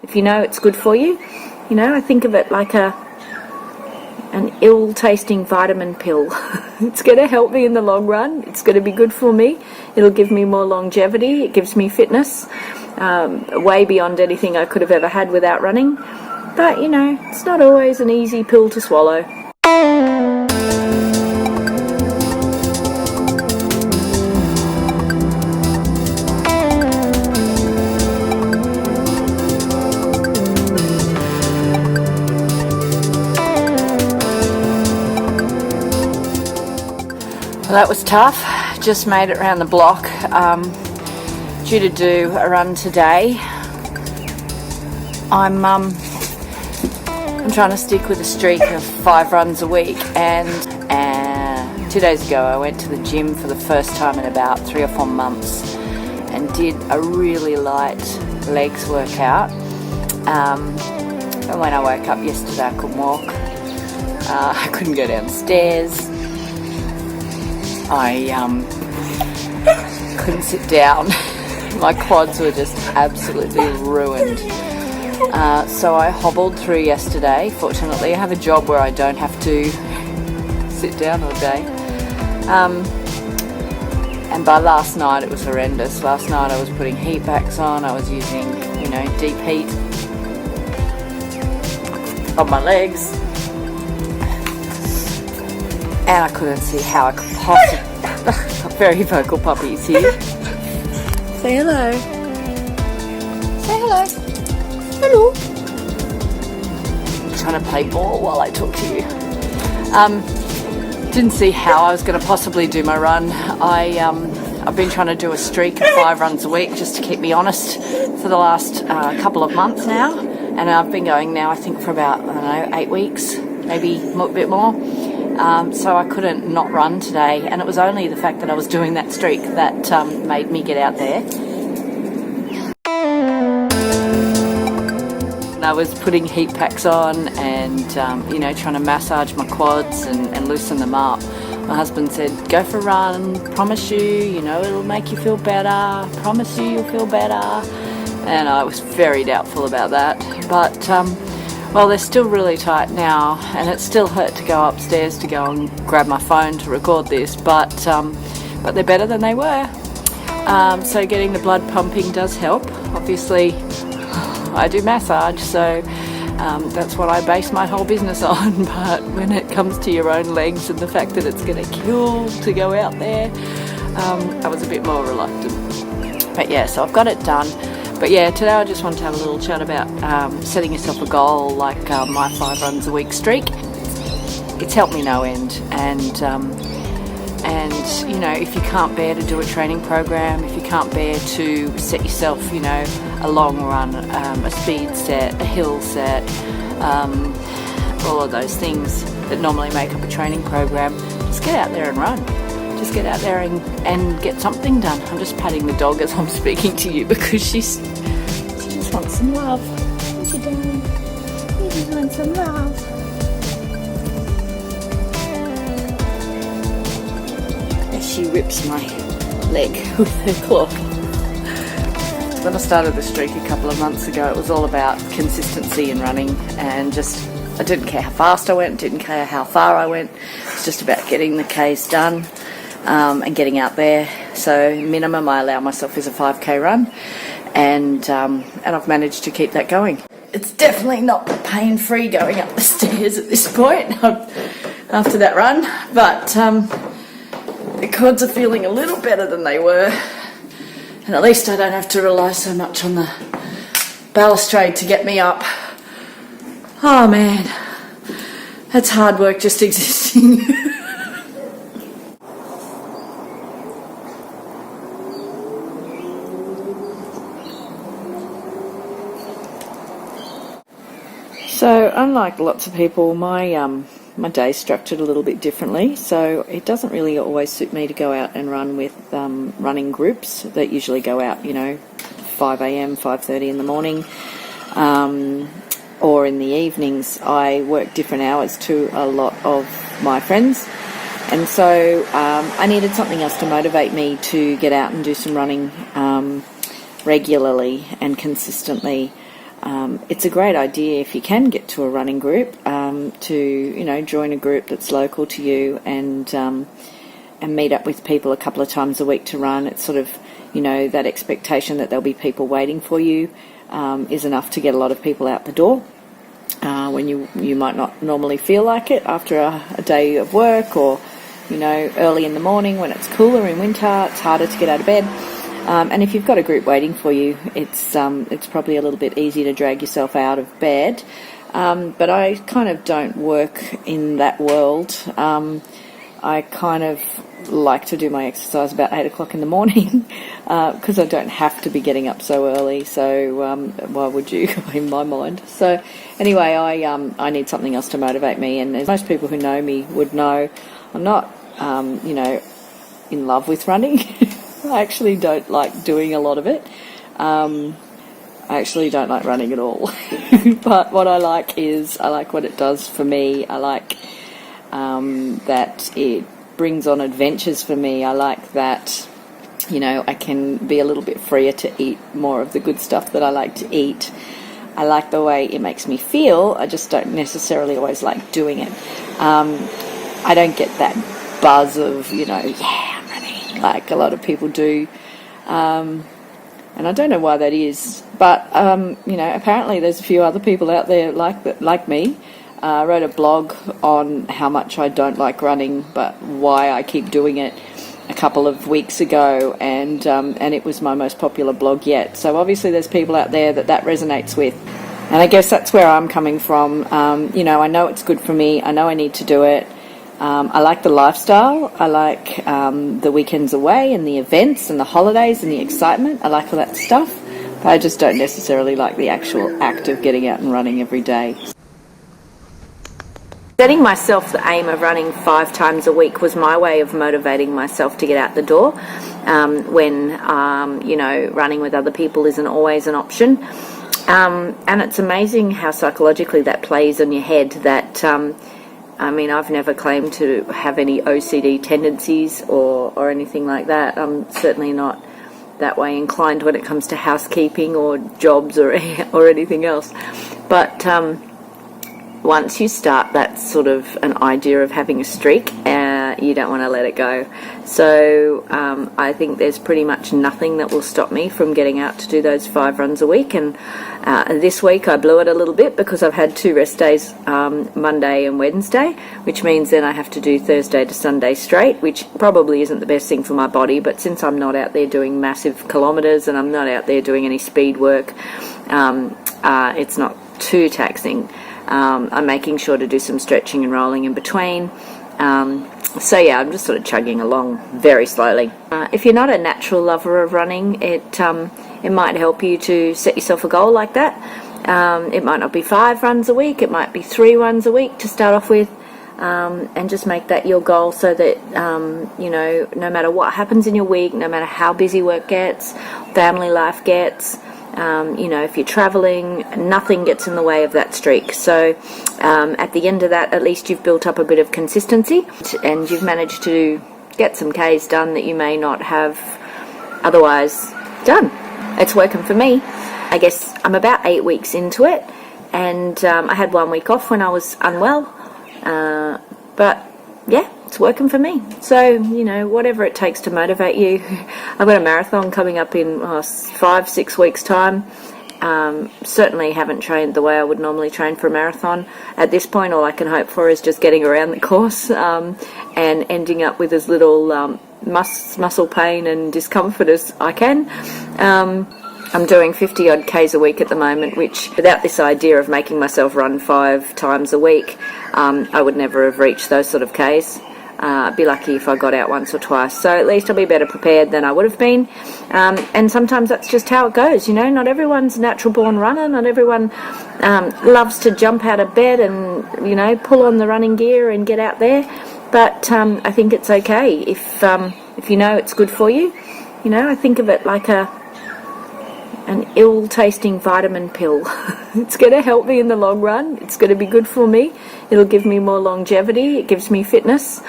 if you know it's good for you. You know, I think of it like an ill-tasting vitamin pill. It's going to help me in the long run. It's going to be good for me. It'll give me more longevity. It gives me fitness, way beyond anything I could have ever had without running. But, you know, it's not always an easy pill to swallow. Well, that was tough. Just made it around the block. Due to do a run today. I'm trying to stick with a streak of 5 runs a week, and 2 days ago I went to the gym for the first time in about 3 or 4 months and did a really light legs workout. And when I woke up yesterday I couldn't walk. I couldn't go downstairs. I couldn't sit down. My quads were just absolutely ruined. So I hobbled through yesterday. Fortunately, I have a job where I don't have to sit down all day. And by last night, it was horrendous. Last night I was putting heat packs on. I was using, you know, deep heat on my legs. And I couldn't see how I could possibly... Very vocal puppies here. Say hello. Say hello. Hello. I'm trying to play ball while I talk to you. Didn't see how I was going to possibly do my run. I've been trying to do a streak of 5 runs a week just to keep me honest for the last couple of months now. And I've been going now, I think, for about, I don't know, 8 weeks, maybe a bit more. So I couldn't not run today, and it was only the fact that I was doing that streak that made me get out there. And I was putting heat packs on and, you know, trying to massage my quads and loosen them up. My husband said, go for a run, promise you, you know, it'll make you feel better, promise you you'll feel better. And I was very doubtful about that. But, well, they're still really tight now, and it still hurt to go upstairs to go and grab my phone to record this, but they're better than they were. So getting the blood pumping does help. Obviously, I do massage, so that's what I base my whole business on. But when it comes to your own legs and the fact that it's going to kill to go out there, I was a bit more reluctant. But yeah, so I've got it done. But yeah, today I just wanted to have a little chat about setting yourself a goal like my 5 runs a week streak. It's helped me no end, and you know, if you can't bear to do a training program, if you can't bear to set yourself, you know, a long run, a speed set, a hill set, all of those things that normally make up a training program, just get out there and run. Just get out there and get something done. I'm just patting the dog as I'm speaking to you because she just wants some love. What's she doing? She just wants some love. As she rips my leg with her claw. When I started the streak a couple of months ago, it was all about consistency in running, and just I didn't care how fast I went, didn't care how far I went. It's just about getting the Ks done. And getting out there. So minimum I allow myself is a 5k run, and I've managed to keep that going. It's definitely not pain-free going up the stairs at this point after that run, but the quads are feeling a little better than they were, and at least I don't have to rely so much on the balustrade to get me up. Oh man, that's hard work just existing. So unlike lots of people, my day's structured a little bit differently, so it doesn't really always suit me to go out and run with running groups that usually go out, you know, 5 a.m, 5:30 in the morning, or in the evenings. I work different hours to a lot of my friends, and so I needed something else to motivate me to get out and do some running regularly and consistently. it's a great idea if you can get to a running group, to join a group that's local to you and meet up with people a couple of times a week to run. It's sort of, that expectation that there'll be people waiting for you is enough to get a lot of people out the door when you might not normally feel like it after a day of work, or early in the morning when it's cooler in winter. It's harder to get out of bed. And if you've got a group waiting for you, it's probably a little bit easier to drag yourself out of bed. But I kind of don't work in that world. I kind of like to do my exercise about 8 o'clock in the morning because I don't have to be getting up so early. So why would you, in my mind? So anyway, I need something else to motivate me. And as most people who know me would know, I'm not, in love with running. I actually don't like doing a lot of it. I actually don't like running at all. But what I like is, I like what it does for me. I like that it brings on adventures for me. I like that, I can be a little bit freer to eat more of the good stuff that I like to eat. I like the way it makes me feel. I just don't necessarily always like doing it. I don't get that buzz of, I'm running, like a lot of people do. And I don't know why that is. But, apparently there's a few other people out there like me. I wrote a blog on how much I don't like running, but why I keep doing it a couple of weeks ago, and it was my most popular blog yet. So obviously there's people out there that resonates with. And I guess that's where I'm coming from. I know it's good for me. I know I need to do it. I like the lifestyle. I like the weekends away and the events and the holidays and the excitement. I like all that stuff. But I just don't necessarily like the actual act of getting out and running every day. Setting myself the aim of running 5 times a week was my way of motivating myself to get out the door when, running with other people isn't always an option. And it's amazing how psychologically that plays on your head. That, I've never claimed to have any OCD tendencies or anything like that. I'm certainly not that way inclined when it comes to housekeeping or jobs or anything else. But once you start that sort of an idea of having a streak, you don't want to let it go. So I think there's pretty much nothing that will stop me from getting out to do those 5 runs a week. And this week I blew it a little bit because I've had 2 rest days, Monday and Wednesday, which means then I have to do Thursday to Sunday straight, which probably isn't the best thing for my body. But since I'm not out there doing massive kilometres and I'm not out there doing any speed work, it's not too taxing. I'm making sure to do some stretching and rolling in between. So yeah, I'm just sort of chugging along very slowly. If you're not a natural lover of running, it might help you to set yourself a goal like that. It might not be 5 runs a week, it might be 3 runs a week to start off with, and just make that your goal so that, no matter what happens in your week, no matter how busy work gets, family life gets, if you're traveling, nothing gets in the way of that streak. So at the end of that, at least you've built up a bit of consistency and you've managed to get some Ks done that you may not have otherwise done. It's working for me. I guess I'm about 8 weeks into it, and I had 1 week off when I was unwell, but yeah, it's working for me. So, whatever it takes to motivate you. I've got a marathon coming up in 5-6 weeks time. Certainly haven't trained the way I would normally train for a marathon. At this point, all I can hope for is just getting around the course and ending up with as little muscle pain and discomfort as I can. I'm doing 50 odd Ks a week at the moment, which without this idea of making myself run 5 times a week, I would never have reached those sort of Ks. I'd be lucky if I got out once or twice. So at least I'll be better prepared than I would have been. And sometimes that's just how it goes, Not everyone's a natural born runner. Not everyone loves to jump out of bed and, pull on the running gear and get out there. But I think it's okay if it's good for you. I think of it like an ill-tasting vitamin pill. It's going to help me in the long run. It's going to be good for me. It'll give me more longevity. It gives me fitness,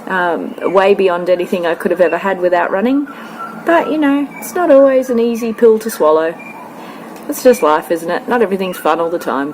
way beyond anything I could have ever had without running. But, it's not always an easy pill to swallow. It's just life, isn't it? Not everything's fun all the time.